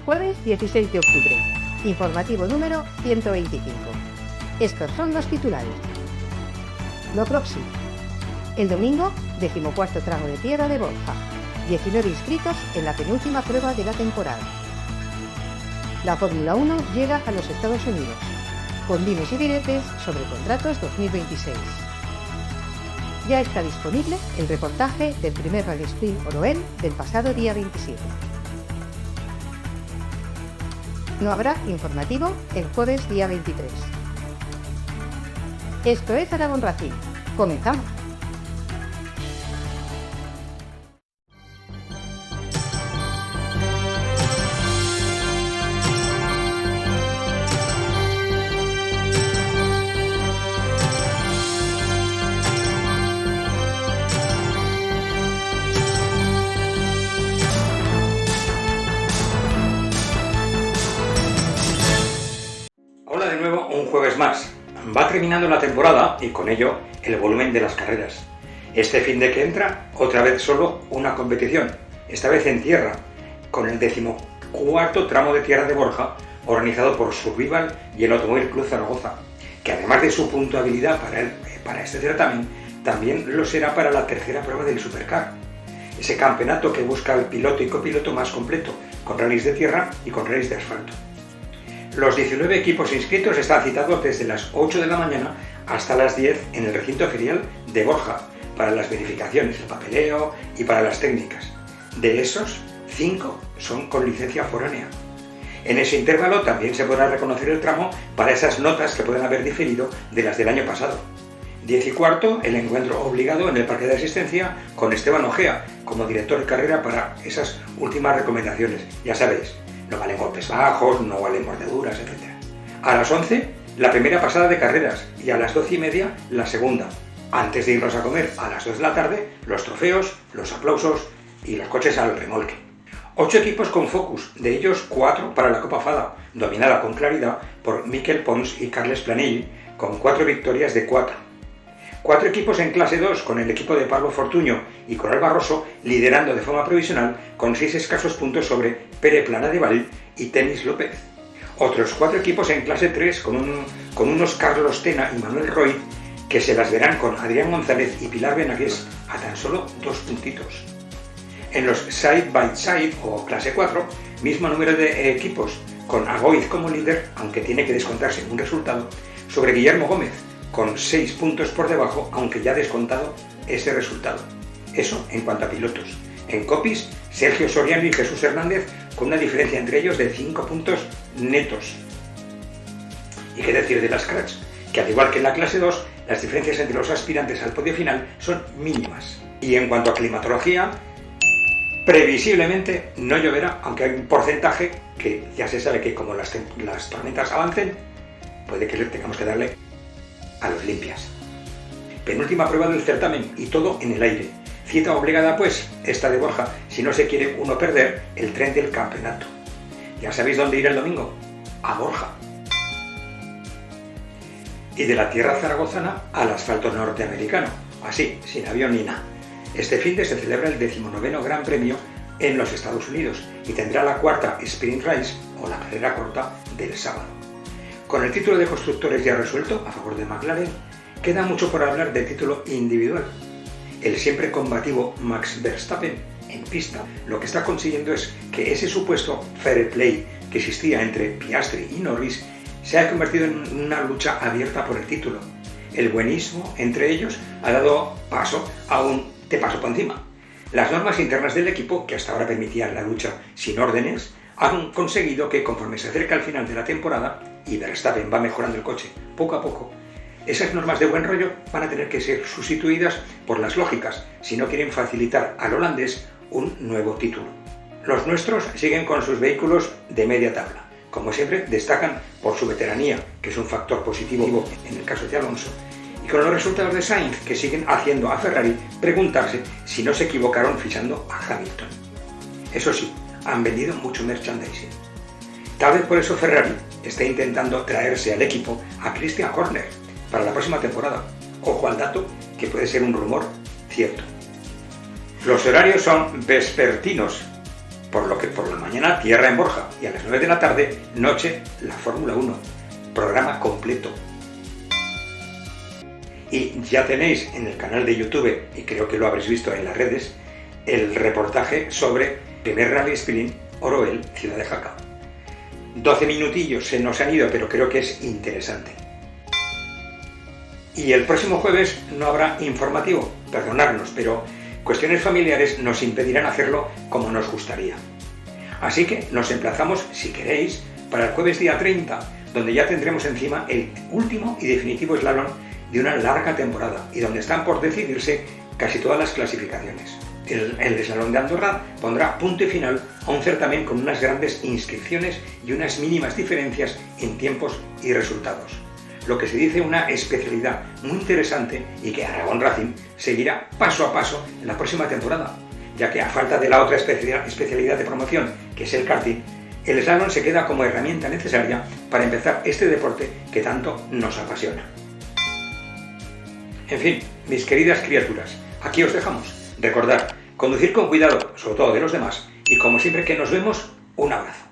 Jueves 16 de octubre. Informativo número 125. Estos son los titulares. Lo próximo. El domingo, 14º tramo de tierra de Borja. 19 inscritos en la penúltima prueba de la temporada. La Fórmula 1 llega a los Estados Unidos, con dimes y diretes sobre contratos 2026. Ya está disponible el reportaje del primer Rally Sprint Oroel del pasado día 27. No habrá informativo el jueves día 23. Esto es Aragón Racing. Comenzamos. Un jueves más. Va terminando la temporada y con ello el volumen de las carreras. Este fin de que entra, otra vez solo una competición, esta vez en tierra, con el 14º tramo de tierra de Borja, organizado por Survival y el Automóvil Club Zaragoza, que además de su puntuabilidad para este certamen, también lo será para la tercera prueba del Supercar. Ese campeonato que busca el piloto y copiloto más completo, con rallies de tierra y con rallies de asfalto. Los 19 equipos inscritos están citados desde las 8 de la mañana hasta las 10 en el recinto ferial de Borja para las verificaciones, el papeleo y para las técnicas. De esos, 5 son con licencia foránea. En ese intervalo también se podrá reconocer el tramo para esas notas que pueden haber diferido de las del año pasado. 10:15, el encuentro obligado en el parque de asistencia con Esteban Ojea como director de carrera para esas últimas recomendaciones. Ya sabéis, no valen golpes bajos, no valen mordeduras, etc. A las 11, la primera pasada de carreras y a las 12:30, la segunda. Antes de irnos a comer a las 2 de la tarde, los trofeos, los aplausos y los coches al remolque. 8 equipos con Focus, de ellos 4 para la Copa Fada, dominada con claridad por Miquel Pons y Carles Planell, con 4 victorias de cuota. 4 equipos en clase 2 con el equipo de Pablo Fortuño y Coral Barroso liderando de forma provisional con 6 escasos puntos sobre Pere Plana de Val y Tenis López. Otros 4 equipos en clase 3 con unos Carlos Tena y Manuel Roy que se las verán con Adrián González y Pilar Benagués a tan solo 2 puntitos. En los Side by Side o clase 4, mismo número de equipos con Agoiz como líder, aunque tiene que descontarse un resultado, sobre Guillermo Gómez, con 6 puntos por debajo, aunque ya descontado ese resultado. Eso en cuanto a pilotos. En copies, Sergio Soriano y Jesús Hernández, con una diferencia entre ellos de 5 puntos netos. ¿Y qué decir de las Scratch? Que al igual que en la clase 2, las diferencias entre los aspirantes al podio final son mínimas. Y en cuanto a climatología, previsiblemente no lloverá, aunque hay un porcentaje que ya se sabe que como las tormentas avancen, puede que tengamos que darle a los limpias. Penúltima prueba del certamen y todo en el aire. Cita obligada pues, esta de Borja, si no se quiere uno perder el tren del campeonato. ¿Ya sabéis dónde ir el domingo? A Borja. Y de la tierra zaragozana al asfalto norteamericano, así, sin avión ni nada. Este finde se celebra el 19º Gran Premio en los Estados Unidos y tendrá la cuarta Sprint Race o la carrera corta del sábado. Con el título de constructores ya resuelto a favor de McLaren, queda mucho por hablar del título individual. El siempre combativo Max Verstappen en pista lo que está consiguiendo es que ese supuesto fair play que existía entre Piastri y Norris se ha convertido en una lucha abierta por el título. El buenismo entre ellos ha dado paso a un te paso por encima. Las normas internas del equipo, que hasta ahora permitían la lucha sin órdenes, han conseguido que conforme se acerca al final de la temporada y Verstappen va mejorando el coche poco a poco, esas normas de buen rollo van a tener que ser sustituidas por las lógicas si no quieren facilitar al holandés un nuevo título. Los nuestros siguen con sus vehículos de media tabla. Como siempre, destacan por su veteranía, que es un factor positivo en el caso de Alonso, y con los resultados de Sainz, que siguen haciendo a Ferrari preguntarse si no se equivocaron fichando a Hamilton. Eso sí, han vendido mucho merchandising. Tal vez por eso Ferrari está intentando traerse al equipo a Christian Horner para la próxima temporada. Ojo al dato, que puede ser un rumor cierto. Los horarios son vespertinos, por lo que por la mañana tierra en Borja y a las 9 de la tarde, noche, la Fórmula 1. Programa completo. Y ya tenéis en el canal de YouTube, y creo que lo habréis visto en las redes, el reportaje sobre primer rally spinning Oroel, Ciudad de Jaca. 12 minutillos se nos han ido, pero creo que es interesante. Y el próximo jueves no habrá informativo, perdonadnos, pero cuestiones familiares nos impedirán hacerlo como nos gustaría. Así que nos emplazamos, si queréis, para el jueves día 30, donde ya tendremos encima el último y definitivo slalom de una larga temporada y donde están por decidirse casi todas las clasificaciones. El slalom de Andorra pondrá punto y final a un certamen con unas grandes inscripciones y unas mínimas diferencias en tiempos y resultados. Lo que se dice una especialidad muy interesante y que Aragón Racing seguirá paso a paso en la próxima temporada, ya que a falta de la otra especialidad de promoción, que es el karting, el slalom se queda como herramienta necesaria para empezar este deporte que tanto nos apasiona. En fin, mis queridas criaturas, aquí os dejamos. Recordad, conducir con cuidado, sobre todo de los demás, y como siempre que nos vemos, un abrazo.